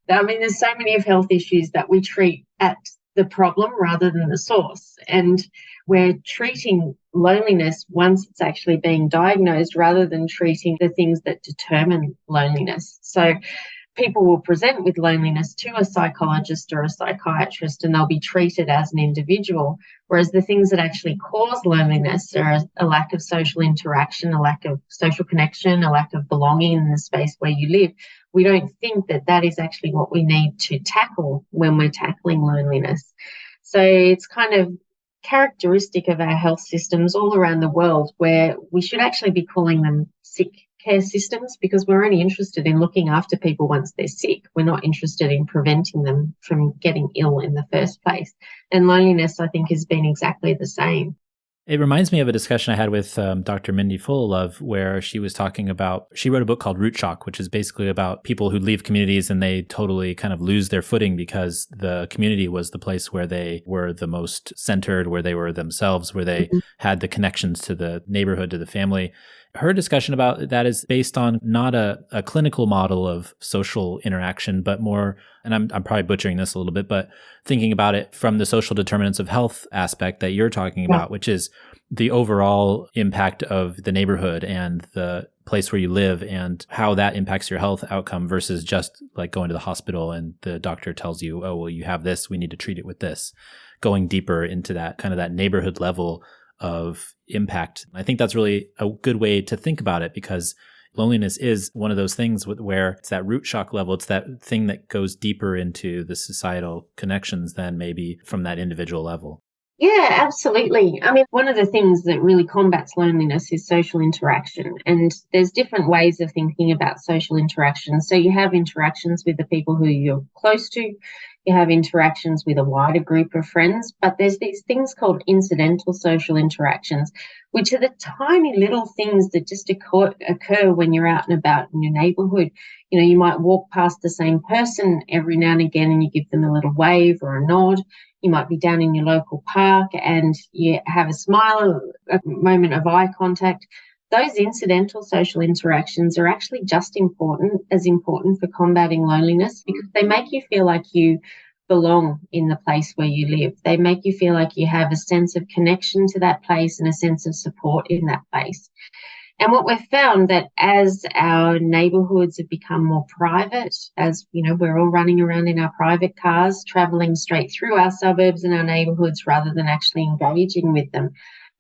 I mean, there's so many of health issues that we treat at the problem rather than the source. And we're treating loneliness once it's actually being diagnosed rather than treating the things that determine loneliness. So people will present with loneliness to a psychologist or a psychiatrist and they'll be treated as an individual, whereas the things that actually cause loneliness are a lack of social interaction, a lack of social connection, a lack of belonging in the space where you live. We don't think that is actually what we need to tackle when we're tackling loneliness. So it's kind of characteristic of our health systems all around the world where we should actually be calling them sick care systems because we're only interested in looking after people once they're sick. We're not interested in preventing them from getting ill in the first place. And loneliness, I think, has been exactly the same. It reminds me of a discussion I had with Dr. Mindy Fullilove, where she was talking about, she wrote a book called Root Shock, which is basically about people who leave communities and they totally kind of lose their footing because the community was the place where they were the most centered, where they were themselves, where they had the connections to the neighborhood, to the family. Her discussion about that is based on not a clinical model of social interaction, but more, and I'm probably butchering this a little bit, but thinking about it from the social determinants of health aspect that you're talking about, which is the overall impact of the neighborhood and the place where you live and how that impacts your health outcome versus just like going to the hospital and the doctor tells you, oh, well, you have this, we need to treat it with this. Going deeper into that kind of that neighborhood level of impact. I think that's really a good way to think about it because loneliness is one of those things where it's that root shock level. It's that thing that goes deeper into the societal connections than maybe from that individual level. Yeah, absolutely. I mean, one of the things that really combats loneliness is social interaction. And there's different ways of thinking about social interaction. So you have interactions with the people who you're close to. You have interactions with a wider group of friends, but there's these things called incidental social interactions, which are the tiny little things that just occur when you're out and about in your neighborhood. You know, you might walk past the same person every now and again and you give them a little wave or a nod. You might be down in your local park and you have a smile, a moment of eye contact. Those incidental social interactions are actually just as important for combating loneliness, because they make you feel like you belong in the place where you live. They make you feel like you have a sense of connection to that place and a sense of support in that place. And what we've found, that as our neighbourhoods have become more private, as you know, we're all running around in our private cars, travelling straight through our suburbs and our neighbourhoods rather than actually engaging with them,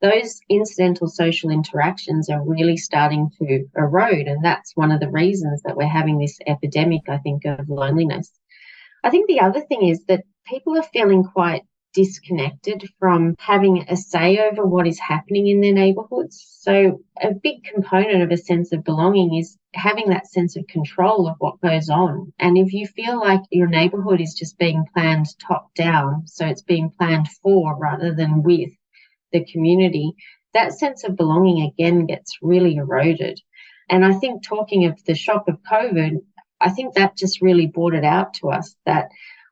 those incidental social interactions are really starting to erode. And that's one of the reasons that we're having this epidemic, I think, of loneliness. I think the other thing is that people are feeling quite disconnected from having a say over what is happening in their neighbourhoods. So a big component of a sense of belonging is having that sense of control of what goes on. And if you feel like your neighbourhood is just being planned top down, so it's being planned for rather than with the community, that sense of belonging again gets really eroded. And I think, talking of the shock of COVID, I think that just really brought it out to us that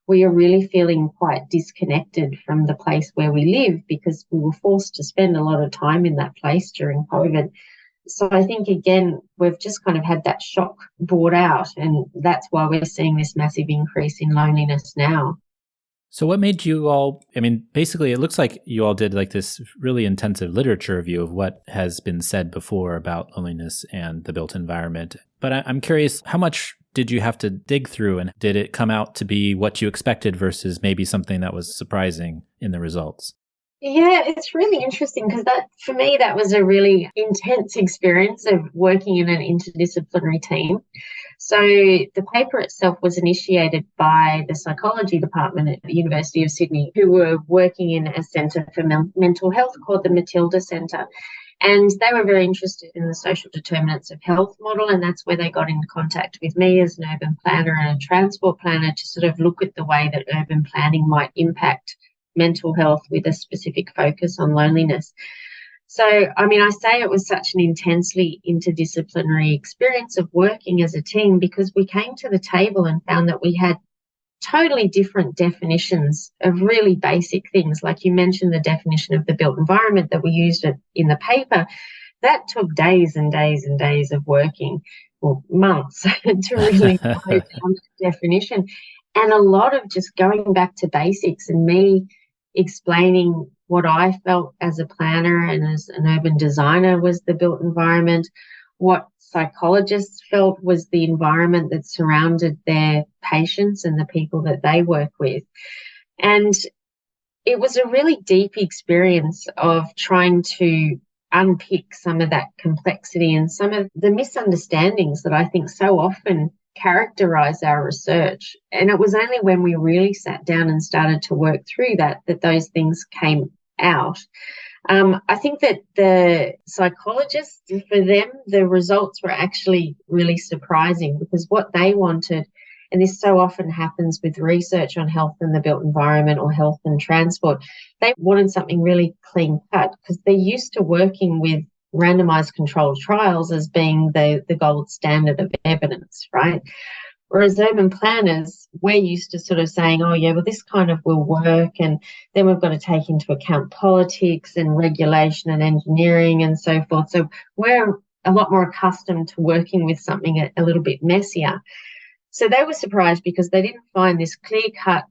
we are really feeling quite disconnected from the place where we live, because we were forced to spend a lot of time in that place during COVID. So I think, again, we've just kind of had that shock brought out, and that's why we're seeing this massive increase in loneliness now. So what made you all, I mean, basically it looks like you all did like this really intensive literature review of what has been said before about loneliness and the built environment. But I'm curious, how much did you have to dig through, and did it come out to be what you expected versus maybe something that was surprising in the results? Yeah, it's really interesting, because that, for me, that was a really intense experience of working in an interdisciplinary team. So the paper itself was initiated by the psychology department at the University of Sydney, who were working in a centre for mental health called the Matilda Centre. And they were very interested in the social determinants of health model, and that's where they got into contact with me as an urban planner and a transport planner to sort of look at the way that urban planning might impact mental health with a specific focus on loneliness. So, I mean, I say it was such an intensely interdisciplinary experience of working as a team, because we came to the table and found that we had totally different definitions of really basic things. Like you mentioned, the definition of the built environment that we used in the paper, that took days and days and days of working, or months, to really narrow down that definition. And a lot of just going back to basics and me explaining what I felt as a planner and as an urban designer was the built environment, what psychologists felt was the environment that surrounded their patients and the people that they work with. And it was a really deep experience of trying to unpick some of that complexity and some of the misunderstandings that I think so often characterize our research. And it was only when we really sat down and started to work through that those things came out. I think that the psychologists, for them, the results were actually really surprising, because what they wanted, and this so often happens with research on health and the built environment or health and transport, they wanted something really clean cut, because they're used to working with randomized controlled trials as being the gold standard of evidence, right? Whereas urban planners, we're used to sort of saying, oh, yeah, well, this kind of will work. And then we've got to take into account politics and regulation and engineering and so forth. So we're a lot more accustomed to working with something a little bit messier. So they were surprised, because they didn't find this clear-cut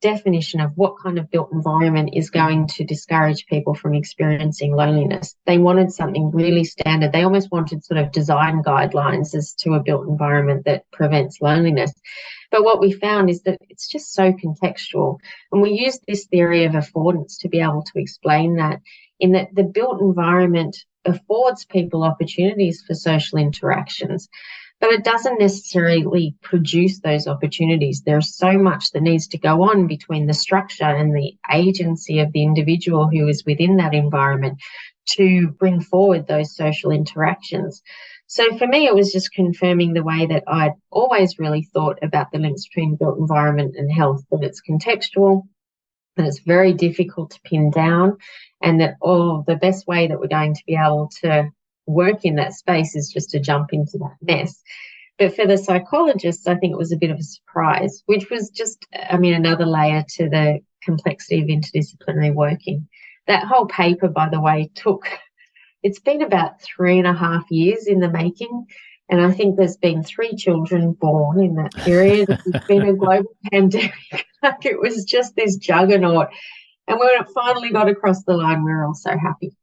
definition of what kind of built environment is going to discourage people from experiencing loneliness. They wanted something really standard. They almost wanted sort of design guidelines as to a built environment that prevents loneliness. But what we found is that it's just so contextual. And we used this theory of affordance to be able to explain that, in that the built environment affords people opportunities for social interactions, but it doesn't necessarily produce those opportunities. There's so much that needs to go on between the structure and the agency of the individual who is within that environment to bring forward those social interactions. So for me, it was just confirming the way that I'd always really thought about the links between built environment and health, that it's contextual, that it's very difficult to pin down, and that the best way that we're going to be able to work in that space is just to jump into that mess. But for the psychologists, I think it was a bit of a surprise, which was just, I mean, another layer to the complexity of interdisciplinary working. That whole paper, by the way, it's been about 3.5 years in the making. And I think there's been 3 children born in that period. It's been a global pandemic. Like, it was just this juggernaut. And when it finally got across the line, we were all so happy.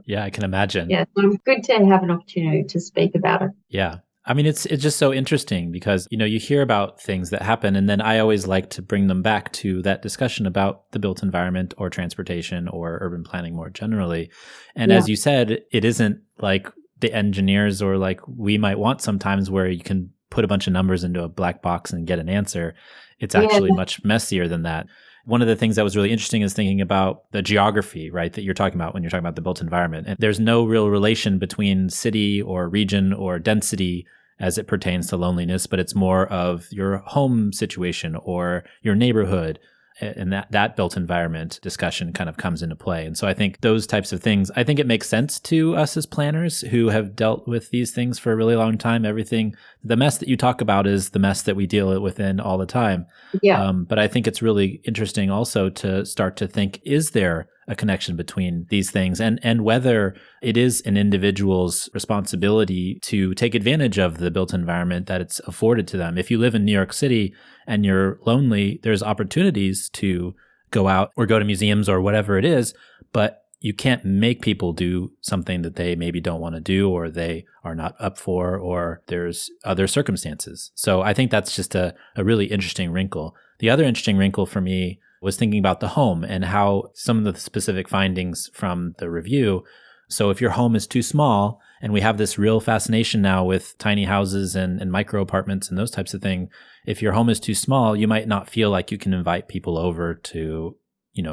Yeah, I can imagine. Yeah, so it's good to have an opportunity to speak about it. Yeah. I mean, it's just so interesting because, you hear about things that happen, and then I always like to bring them back to that discussion about the built environment or transportation or urban planning more generally. And as you said, it isn't like the engineers or like we might want sometimes where you can put a bunch of numbers into a black box and get an answer. It's actually much messier than that. One of the things that was really interesting is thinking about the geography, right, that you're talking about when you're talking about the built environment. And there's no real relation between city or region or density as it pertains to loneliness, but it's more of your home situation or your neighborhood. And that built environment discussion kind of comes into play. And so I think those types of things, I think it makes sense to us as planners who have dealt with these things for a really long time. The mess that you talk about is the mess that we deal within all the time. Yeah. But I think it's really interesting also to start to think, is there a connection between these things and whether it is an individual's responsibility to take advantage of the built environment that it's afforded to them. If you live in New York City and you're lonely, there's opportunities to go out or go to museums or whatever it is, but you can't make people do something that they maybe don't want to do or they are not up for, or there's other circumstances. So I think that's just a really interesting wrinkle. The other interesting wrinkle for me was thinking about the home and how some of the specific findings from the review. So if your home is too small, and we have this real fascination now with tiny houses and micro apartments and those types of things, if your home is too small, you might not feel like you can invite people over to,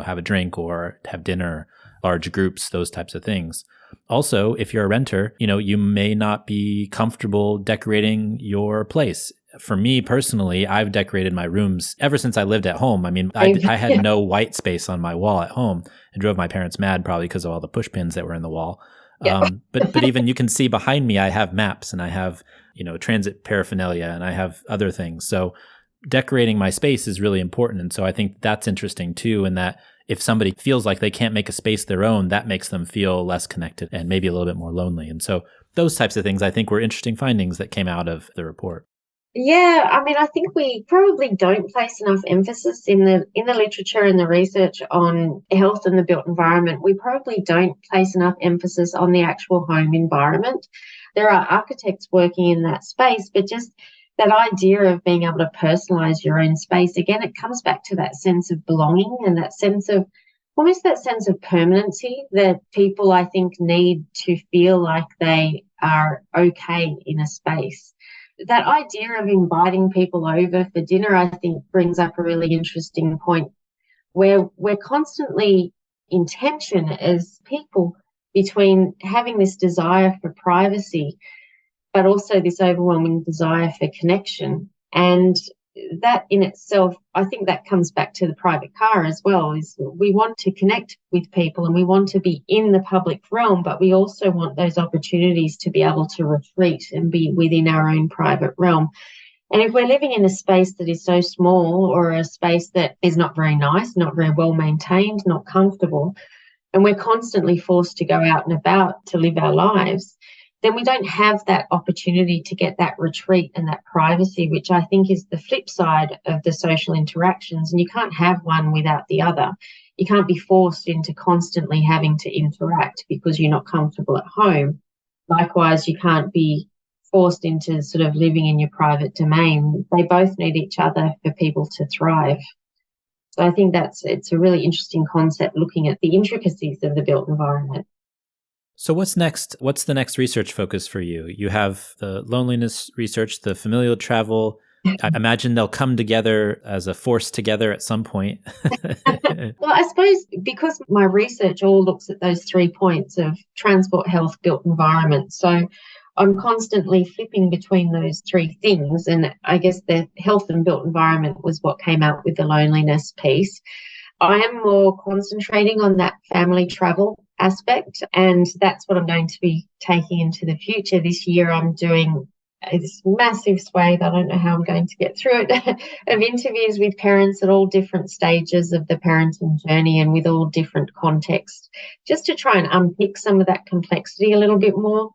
have a drink or have dinner, large groups, those types of things. Also, if you're a renter, you may not be comfortable decorating your place. For me personally, I've decorated my rooms ever since I lived at home. I mean, I had no white space on my wall at home. It drove my parents mad probably because of all the push pins that were in the wall. Yeah. But even you can see behind me, I have maps and I have, transit paraphernalia and I have other things. So decorating my space is really important. And so I think that's interesting too, in that if somebody feels like they can't make a space their own, that makes them feel less connected and maybe a little bit more lonely. And so those types of things I think were interesting findings that came out of the report. Yeah, I mean, I think we probably don't place enough emphasis in the literature and the research on health and the built environment. We probably don't place enough emphasis on the actual home environment. There are architects working in that space, but just that idea of being able to personalize your own space, again, it comes back to that sense of belonging and that sense of almost that sense of permanency that people, I think, need to feel like they are okay in a space. That idea of inviting people over for dinner, I think, brings up a really interesting point where we're constantly in tension as people between having this desire for privacy, but also this overwhelming desire for connection. And that in itself, I think that comes back to the private car as well, is we want to connect with people and we want to be in the public realm, but we also want those opportunities to be able to retreat and be within our own private realm. And if we're living in a space that is so small or a space that is not very nice, not very well maintained, not comfortable, and we're constantly forced to go out and about to live our lives, then we don't have that opportunity to get that retreat and that privacy, which I think is the flip side of the social interactions. And you can't have one without the other. You can't be forced into constantly having to interact because you're not comfortable at home. Likewise, you can't be forced into sort of living in your private domain. They both need each other for people to thrive. So I think it's a really interesting concept, looking at the intricacies of the built environment. So what's next? What's the next research focus for you? You have the loneliness research, the familial travel. I imagine they'll come together as a force together at some point. Well, I suppose because my research all looks at those 3 points of transport, health, built environment. So I'm constantly flipping between those 3 things. And I guess the health and built environment was what came out with the loneliness piece. I am more concentrating on that family travel aspect, and that's what I'm going to be taking into the future. This year I'm doing this massive swathe, I don't know how I'm going to get through it, of interviews with parents at all different stages of the parenting journey and with all different contexts, just to try and unpick some of that complexity a little bit more.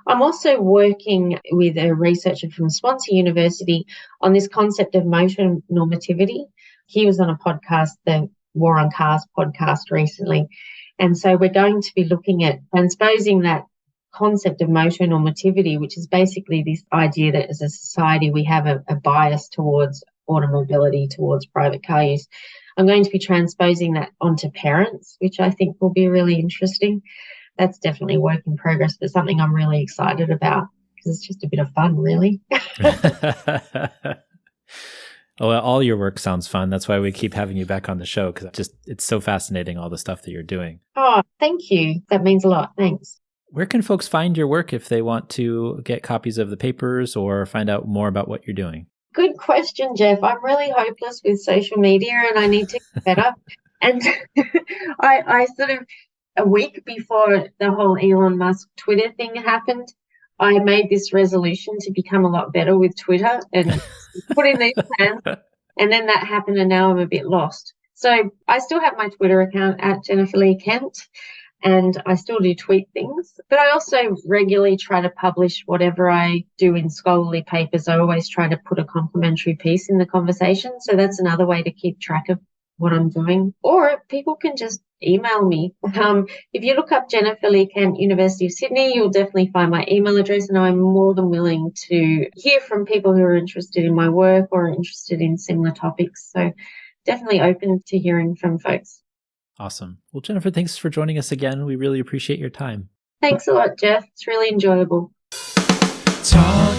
I'm also working with a researcher from Swansea University on this concept of motor normativity. He was on a podcast, the War on Cars podcast recently. And so we're going to be looking at transposing that concept of motor normativity, which is basically this idea that as a society we have a bias towards automobility, towards private car use. I'm going to be transposing that onto parents, which I think will be really interesting. That's definitely a work in progress, but something I'm really excited about because it's just a bit of fun, really. Oh, well, all your work sounds fun. That's why we keep having you back on the show, because it's so fascinating, all the stuff that you're doing. Oh, thank you. That means a lot. Thanks. Where can folks find your work if they want to get copies of the papers or find out more about what you're doing? Good question, Jeff. I'm really hopeless with social media and I need to get better. And I sort of, a week before the whole Elon Musk Twitter thing happened, I made this resolution to become a lot better with Twitter and put in these plans. And then that happened and now I'm a bit lost. So I still have my Twitter account at Jennifer Lee Kent and I still do tweet things. But I also regularly try to publish whatever I do in scholarly papers. I always try to put a complimentary piece in the conversation. So that's another way to keep track of what I'm doing. Or people can just email me. If you look up Jennifer Lee Kent, University of Sydney, you'll definitely find my email address, and I'm more than willing to hear from people who are interested in my work or interested in similar topics. So definitely open to hearing from folks. Awesome. Well, Jennifer, thanks for joining us again. We really appreciate your time. Thanks a lot, Jeff. It's really enjoyable. Talking